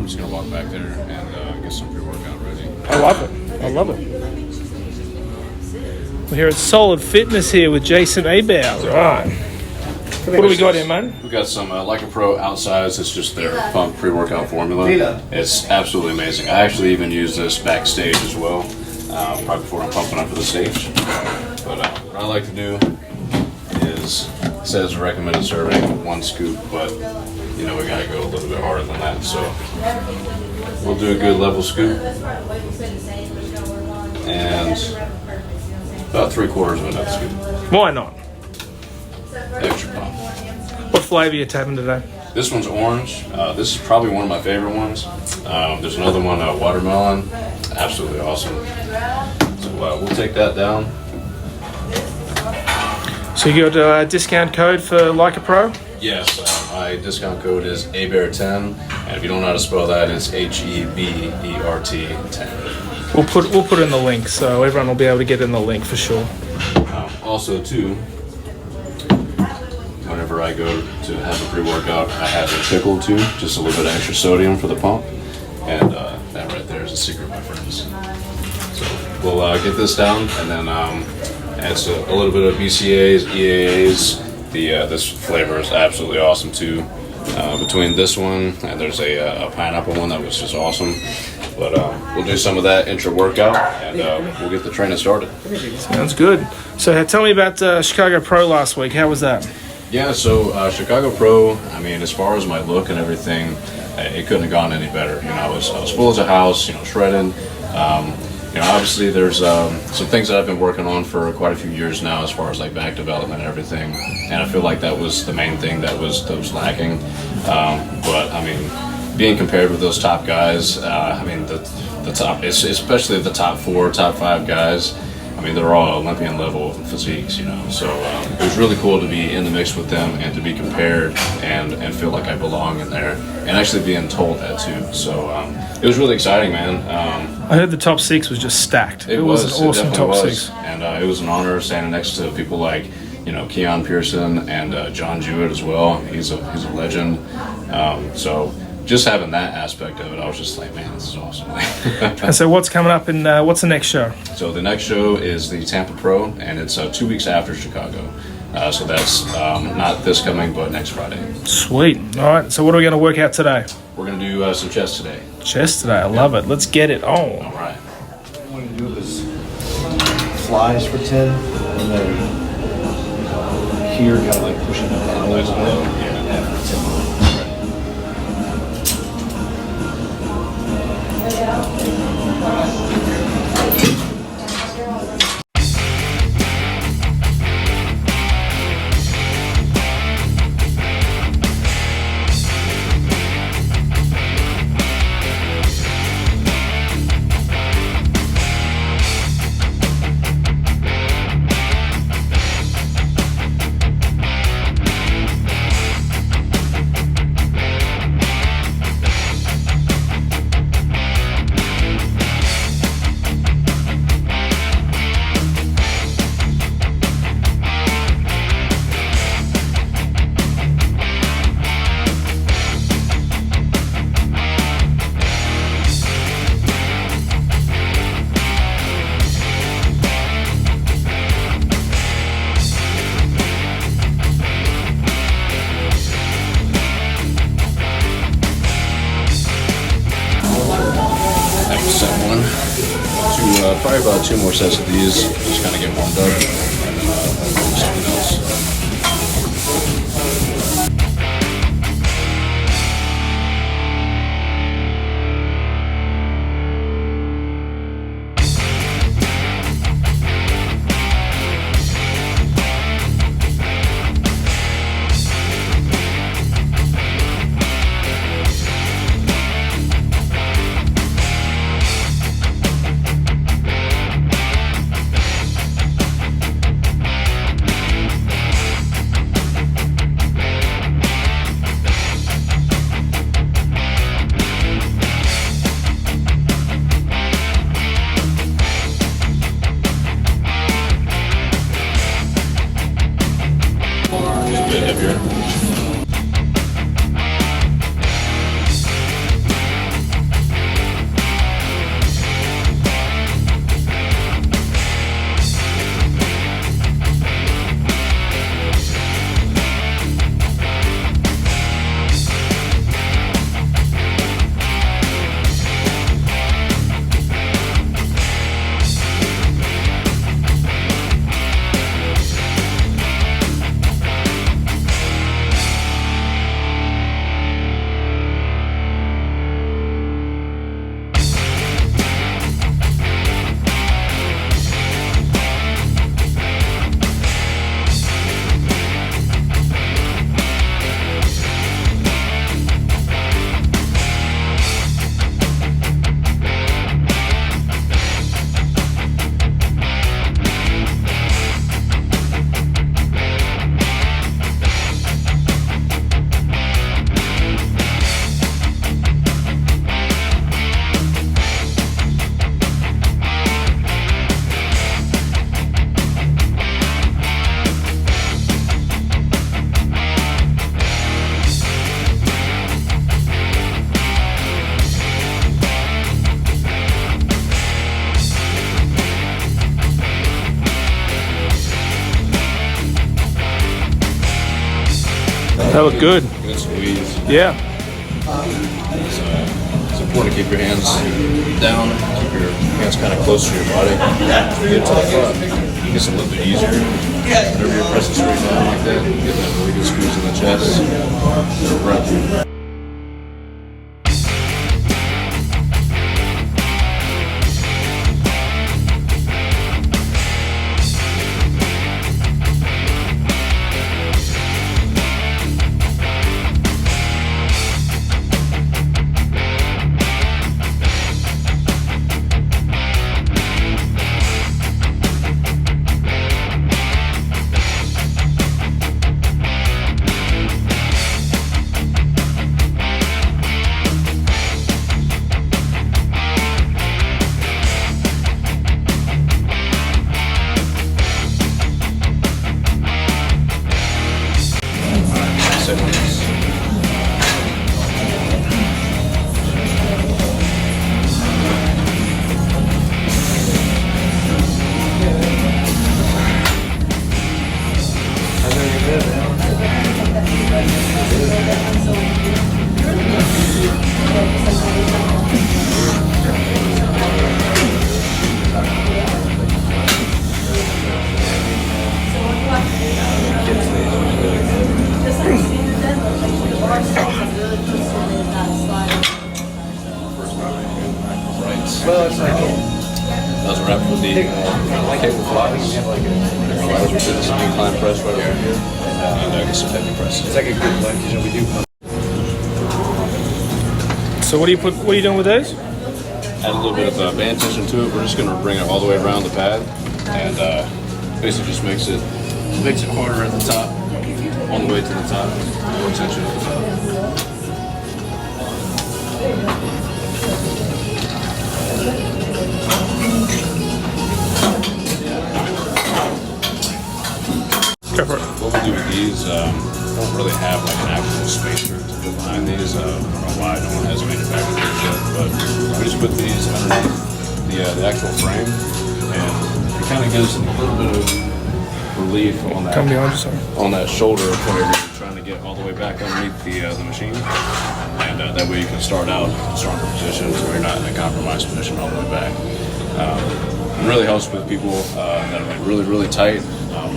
I'm just going to walk back there and get some pre-workout ready. I love it. I love it. We're here at Solid Fitness here with Jason Hebert. Right. What do we got here, man? We got some Lyca Pro outsides. It's just their pump pre-workout formula. It's absolutely amazing. I actually even use this backstage as well, probably before I'm pumping up for the stage. But what I like to do is, it says recommended serving, 1 scoop, but you know we gotta go a little bit harder than that. So we'll do a good level scoop and about 3/4 of another scoop. Why not? Extra pump. What flavor are you tapping today? This one's orange. This is probably one of my favorite ones. There's another one, watermelon. Absolutely awesome. So we'll take that down. So you got a discount code for Lyca Pro? Yes, my discount code is HEBERT10, and if you don't know how to spell that, it's HEBERT10. We'll put in the link, so everyone will be able to get in the link for sure. Also, too, whenever I go to have a pre-workout, I have a pickle too, just a little bit of extra sodium for the pump, and that right there is a secret, my friends. So we'll get this down, and then add a little bit of BCAAs, EAAs. This flavor is absolutely awesome too. Between this one and there's a pineapple one that was just awesome. But we'll do some of that intra-workout, and we'll get the training started. Sounds good. So tell me about Chicago Pro last week. How was that? Yeah, so Chicago Pro, I mean, as far as my look and everything, it couldn't have gone any better. You know, I was full as a house, you know, shredded. You know, obviously there's some things that I've been working on for quite a few years now as far as like back development and everything. And I feel like that was the main thing that was lacking. But I mean, being compared with those top guys, I mean, the top, especially the top 4, top 5 guys, I mean, they're all Olympian level physiques, you know. So it was really cool to be in the mix with them and to be compared and feel like I belong in there, and actually being told that too. So it was really exciting, man. I heard the top 6 was just stacked. It was an awesome top 6. And it was an honor standing next to people like, you know, Keon Pearson and John Jewett as well. He's a legend. So just having that aspect of it, I was just like, man, this is awesome. And so what's coming up in, what's the next show? So the next show is the Tampa Pro, and it's 2 weeks after Chicago. So that's not this coming, but next Friday. Sweet. All right, so what are we going to work out today? We're going to do some chest today. Chest today, I love it. Let's get it on. All right. What I'm going to do is flies for 10, and then here, kind of like pushing it down a little bit. Yeah, for 10 more. Probably about 2 more sets of these, just kind of get warmed up, and then do something else. That look good. Good squeeze. Yeah. It's important to keep your hands down, keep your hands kind of close to your body. As we get to the front, it gets a little bit easier. Whenever you're pressing straight down like that, you get that really good squeeze in the chest. Good breath. Well, it's like That was a wrap for the cable flies. Flies we did some incline press right over here, and I get some heavy press. it's like a good blend because we do. So what are you doing with those? Add a little bit of band tension to it. We're just going to bring it all the way around the pad, and basically just makes it harder at the top, on the way to the top, more tension at the top. Go for it. What we do with these, I don't really have like an actual spacer to put behind these. I don't know why no one has manufactured these yet, but we just put these underneath the actual frame, and it kind of gives a little bit of relief on Come behind you, sorry. that shoulder whenever you're trying to get all the way back underneath the machine, and that way you can start out in stronger positions where you're not in a compromised position all the way back. It really helps with people that are like really tight.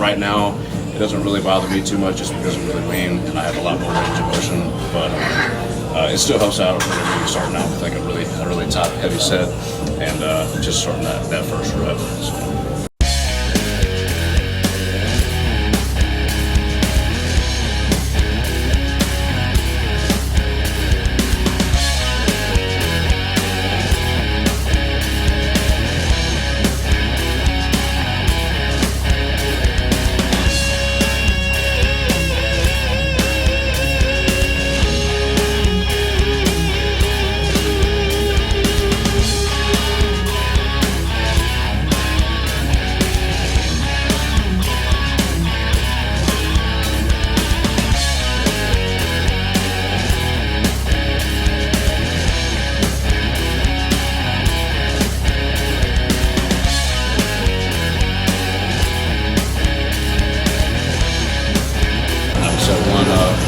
Right now, it doesn't really bother me too much just because I'm really lean and I have a lot more range of motion, but it still helps out whenever you're starting out with like a really top heavy set and just starting that first rep. So.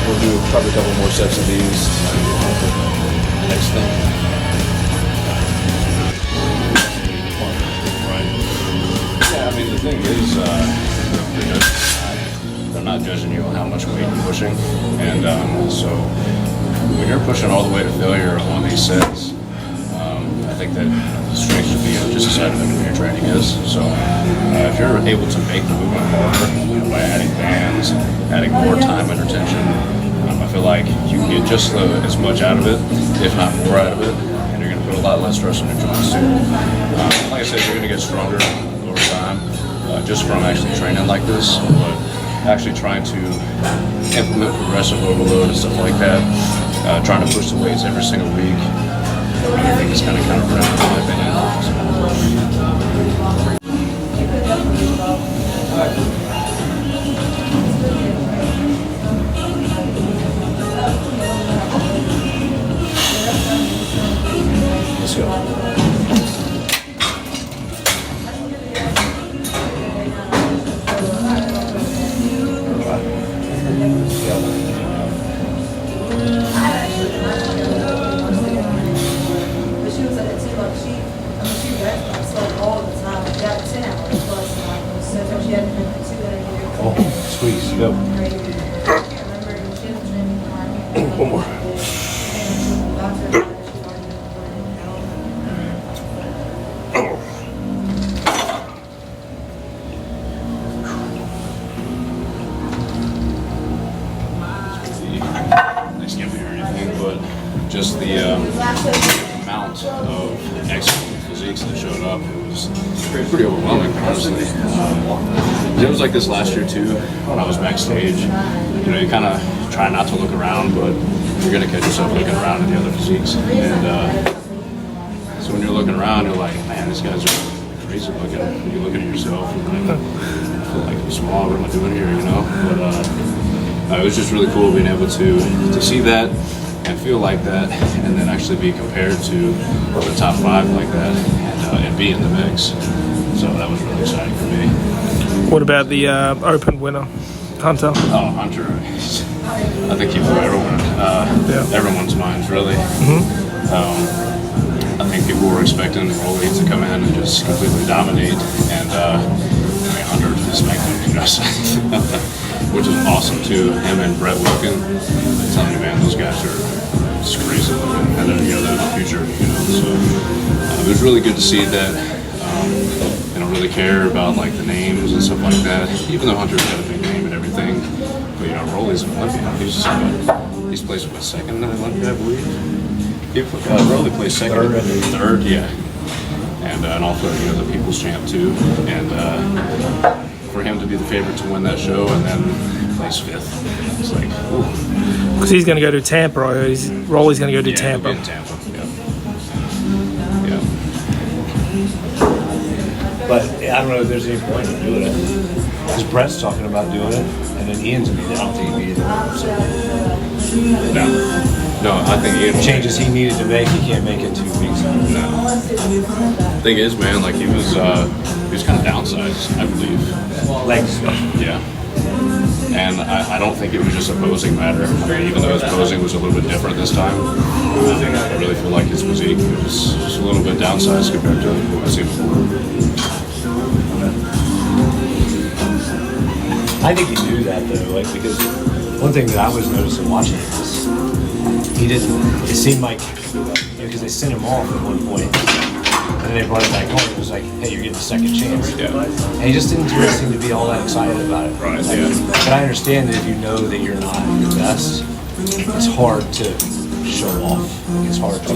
We'll do probably a couple more sets of these. Next thing. Yeah, I mean the thing is, they're not judging you on how much weight you're pushing, and so when you're pushing all the way to failure on these sets, I think that strength should be just a side of it when your training is. So if you're able to make the movement harder by adding bands, adding more time under tension, I feel like you can get just as much out of it, if not more out of it, and you're going to put a lot less stress on your joints too. Like I said, you're going to get stronger over time just from actually training like this, but actually trying to implement progressive overload and stuff like that, trying to push the weights every single week. I think it's kind of counterproductive in my opinion. Let's go. Go. One more. Just the amount of excellent physiques that showed up, it was pretty overwhelming, honestly. It was like this last year too, when I was backstage. You know, you kind of try not to look around, but you're going to catch yourself looking around at the other physiques. And so when you're looking around, you're like, man, these guys are crazy looking. And you're looking at yourself, and like, I feel like I'm small, what am I doing here, you know? But it was just really cool being able to see that and feel like that, and then actually be compared to the top 5 like that, and be in the mix. So that was really exciting for me. What about the Open winner, Hunter? Oh, Hunter, I think he blew everyone's minds, really. I think people were expecting Rolly to come in and just completely dominate, and Hunter just spanked him, you know, which is awesome too. Him and Brett Wilkin, I'm telling you, man, those guys are just crazy looking, and then, you know, they're the future, you know. So it was really good to see that they don't really care about like the names and stuff like that. Even though Hunter's got a big name and everything, but you know, Rolly's an Olympian. He's placed with second in Olympia, I believe. Rolly placed second, third, yeah, and also, you know, the People's Champ too, and for him to be the favorite to win that show and then place 5th, it's like, ooh. Because he's going to go to Tampa, or Rolly's going to go to Tampa. In Tampa, yeah. But I don't know if there's any point in doing it. Because Brett's talking about doing it, and then Ian's, I don't think he'd be either. So. No, I think Ian changes he needed to make, he can't make it 2 weeks. No. The thing is, man, like he was kind of downsized, I believe. Legs. Yeah. And I don't think it was just a posing matter. I mean, even though his posing was a little bit different this time, I really feel like his physique was just a little bit downsized compared to what I've seen before. I think he knew that though, like, because one thing that I was noticing watching it was it seemed like, you know, because they sent him off at one point, and then they brought him back home, and it was like, hey, you're getting a second chance. Yeah. And he just didn't really seem to be all that excited about it. Right, like, yeah. But I understand that if you know that you're not your best, it's hard to show off. It's hard to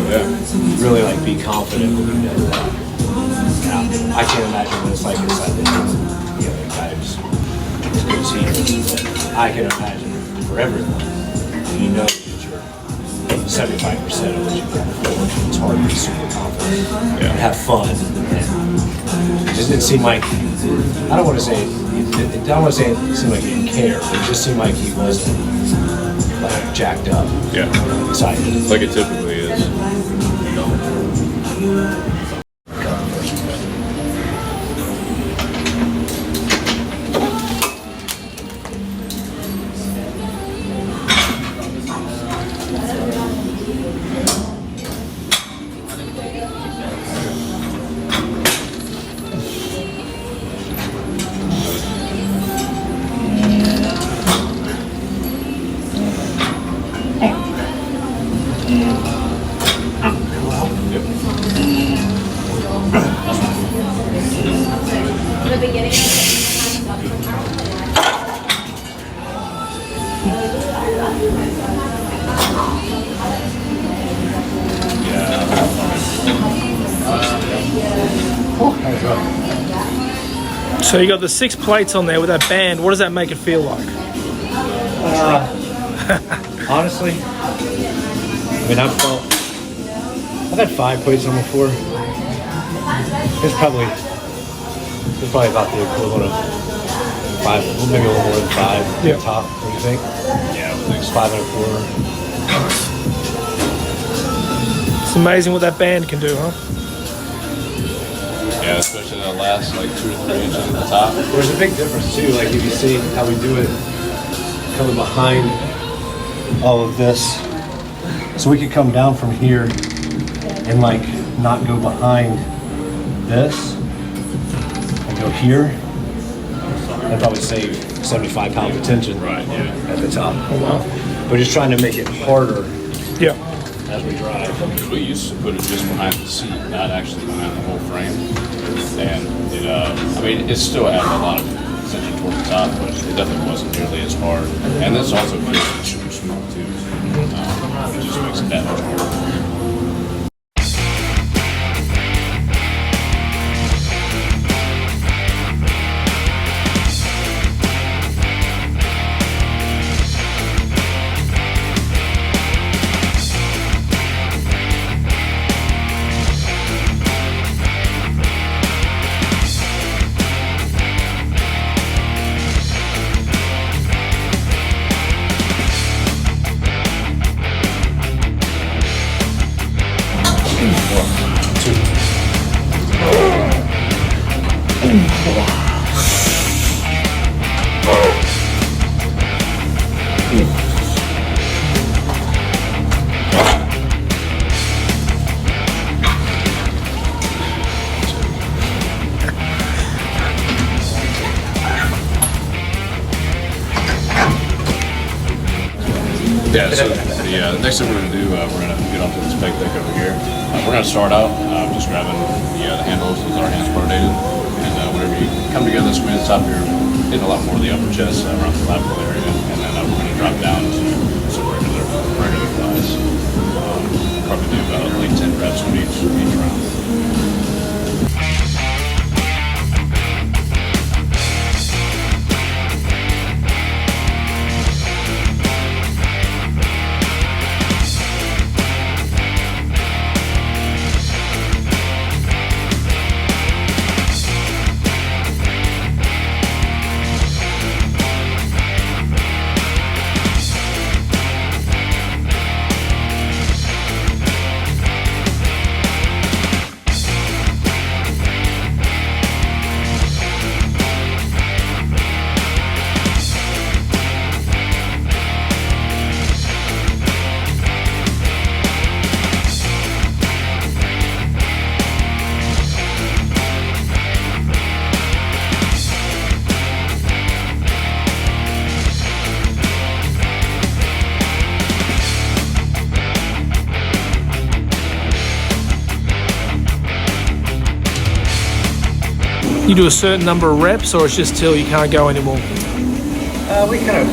really like be confident when you know that. Now, I can't imagine what it's like inside the you know, the guy who's as good as he is. But I can imagine for everyone, you know that you're 75% of what you can afford. It's hard to be super confident and have fun. And it didn't seem like, I don't want to say it seemed like he didn't care, but it just seemed like he wasn't like jacked up. Yeah. Excited. Like it typically is. So you got the 6 plates on there with that band. What does that make it feel like? Honestly, I mean, I've had 5 plates on before. It's probably about the equivalent of 5, maybe a little more than 5 at the top. What do you think? Yeah, I think It's 5 1/4. It's amazing what that band can do, huh? Yeah, especially that last like 2 or 3 inches at the top. There's a big difference too. Like if you see how we do it, coming behind all of this, so we could come down from here and like not go behind this and go here. I'd probably save 75 pounds of tension Right, yeah. at the top. Oh, wow. But just trying to make it harder Yeah. as we drive. Because we used to put it just behind the seat, not actually behind the whole frame. And it, I mean, it still had a lot of tension toward the top, but it definitely wasn't nearly as hard. And this also keeps it super smooth too. It just makes it that much harder. Yeah, so the next thing we're going to do, we're going to get onto this peg deck over here. We're going to start out just grabbing the handles with our hands rotated. And whenever you come together, squeeze the top, you're hitting a lot more of the upper chest around the lateral area. And then we're going to drop down to some regular flies. Probably do about like 10 reps on each round. You do a certain number of reps, or it's just till you can't go anymore? We kind of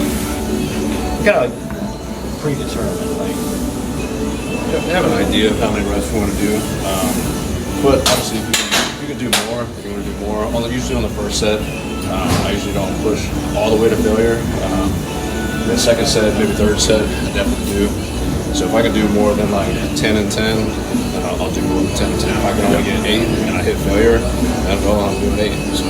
predetermined. Like, We have an idea of how many reps we want to do, but obviously if you can do more, if you want to do more, usually on the first set, I usually don't push all the way to failure. The second set, maybe third set, I definitely do. So if I can do more than like 10 and 10, then I'll do more than 10 and 10. If I can only get 8 and I hit failure, then well, I'm doing 8. So.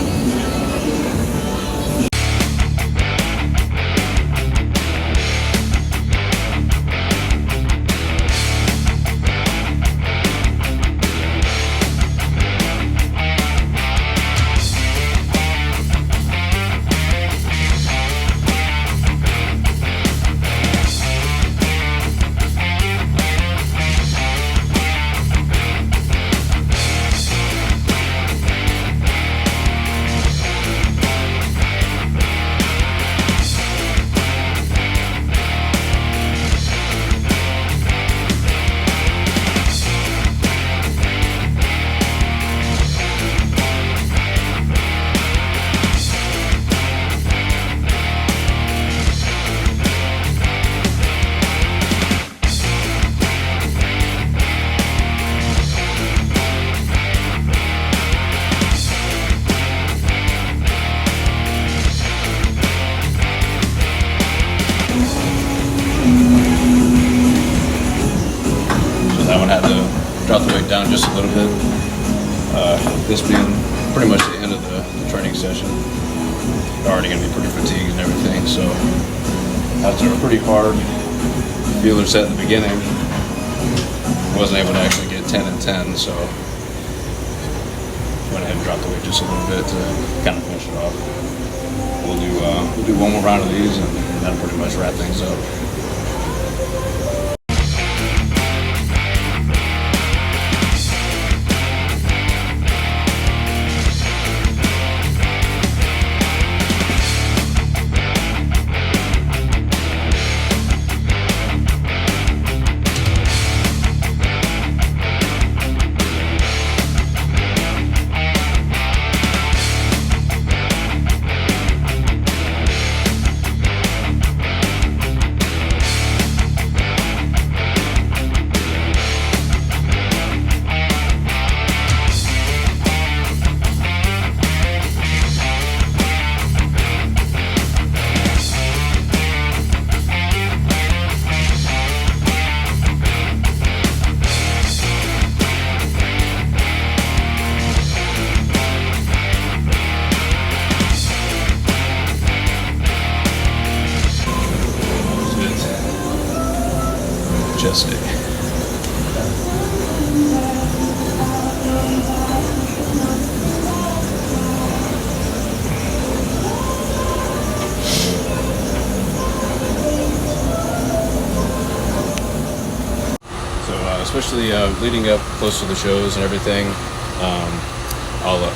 Drop the weight down just a little bit. This being pretty much the end of the training session. They're already going to be pretty fatigued and everything, so after a pretty hard feeler set in the beginning, wasn't able to actually get 10 and 10, so went ahead and dropped the weight just a little bit to kind of finish it off. We'll do one more round of these, and that'll pretty much wrap things up. leading up close to the shows and everything,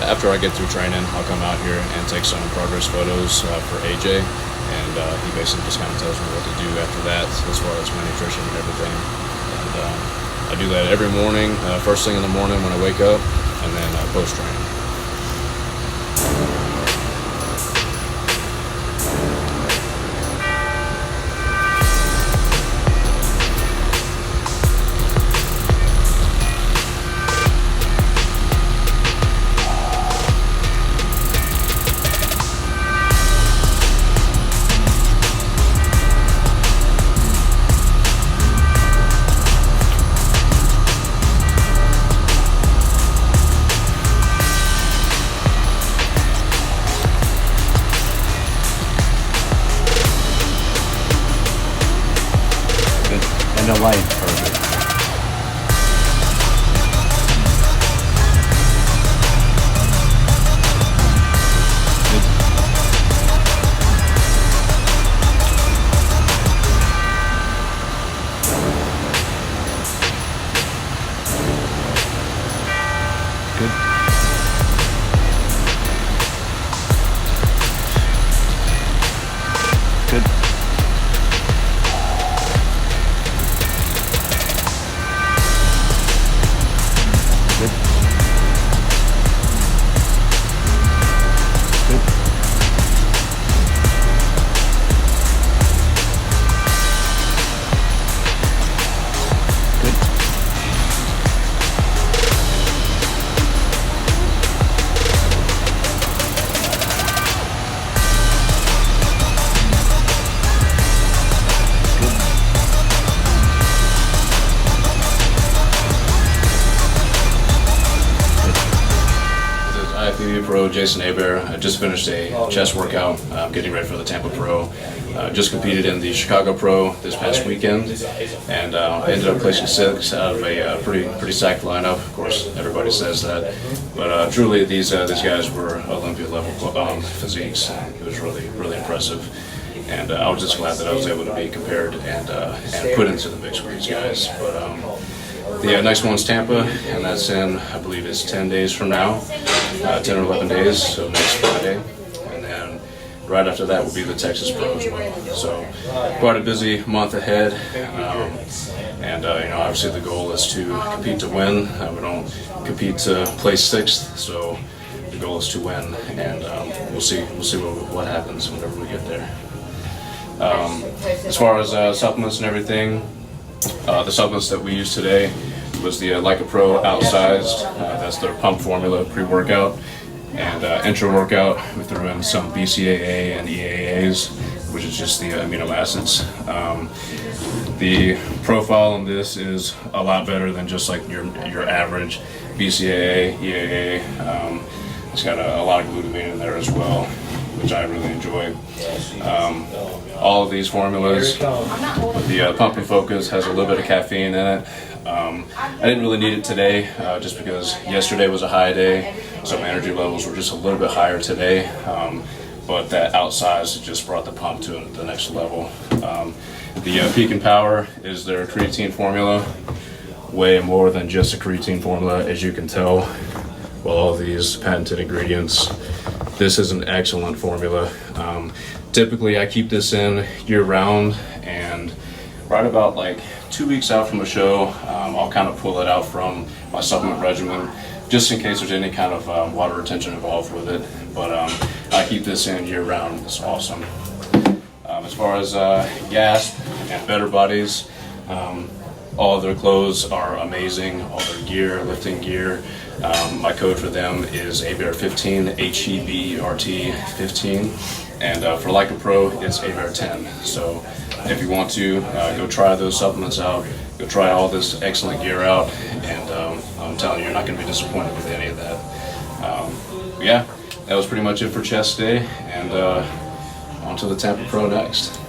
after I get through training, I'll come out here and take some progress photos for AJ, and he basically just kind of tells me what to do after that as far as my nutrition and everything. And I do that every morning, first thing in the morning when I wake up, and then post-training. And the light, perfect. Good. Good. IFBB Pro Jason Hebert. I just finished a chest workout, getting ready for the Tampa Pro. Just competed in the Chicago Pro this past weekend, and I ended up placing 6th out of a pretty stacked lineup. Of course, everybody says that, but truly these guys were Olympia level physiques. It was really impressive, and I was just glad that I was able to be compared and put into the mix with these guys. But the next one's Tampa, and that's in, I believe it's 10 days from now, 10 or 11 days, so next Friday. And then right after that will be the Texas Pro as well. So quite a busy month ahead. And you know, obviously the goal is to compete to win. We don't compete to place 6th, so the goal is to win, and we'll see what happens whenever we get there. As far as supplements and everything, the supplements that we used today was the Pro Outsized. That's their pump formula pre-workout, and intra-workout we threw in some BCAA and EAAs, which is just the amino acids. The profile on this is a lot better than just like your average BCAA, EAA. It's got a lot of glutamine in there as well, which I really enjoy. All of these formulas, the Pump and Focus has a little bit of caffeine in it. I didn't really need it today, just because yesterday was a high day, so my energy levels were just a little bit higher today. But that outsized just brought the pump to the next level. The Peak and Power is their creatine formula, way more than just a creatine formula, as you can tell. Well, all these patented ingredients. This is an excellent formula. Typically I keep this in year round, and right about like 2 weeks out from a show, I'll kind of pull it out from my supplement regimen, just in case there's any kind of water retention involved with it. But I keep this in year round. It's awesome. As far as GASP and Better Bodies, all of their clothes are amazing, all their gear, lifting gear. My code for them is HEBERT15, HEBERT 15, and for Like a Pro, it's HEBERT10. So if you want to, go try those supplements out, go try all this excellent gear out, and I'm telling you, you're not going to be disappointed with any of that. Yeah, that was pretty much it for chest day, and on to the Tampa Pro next.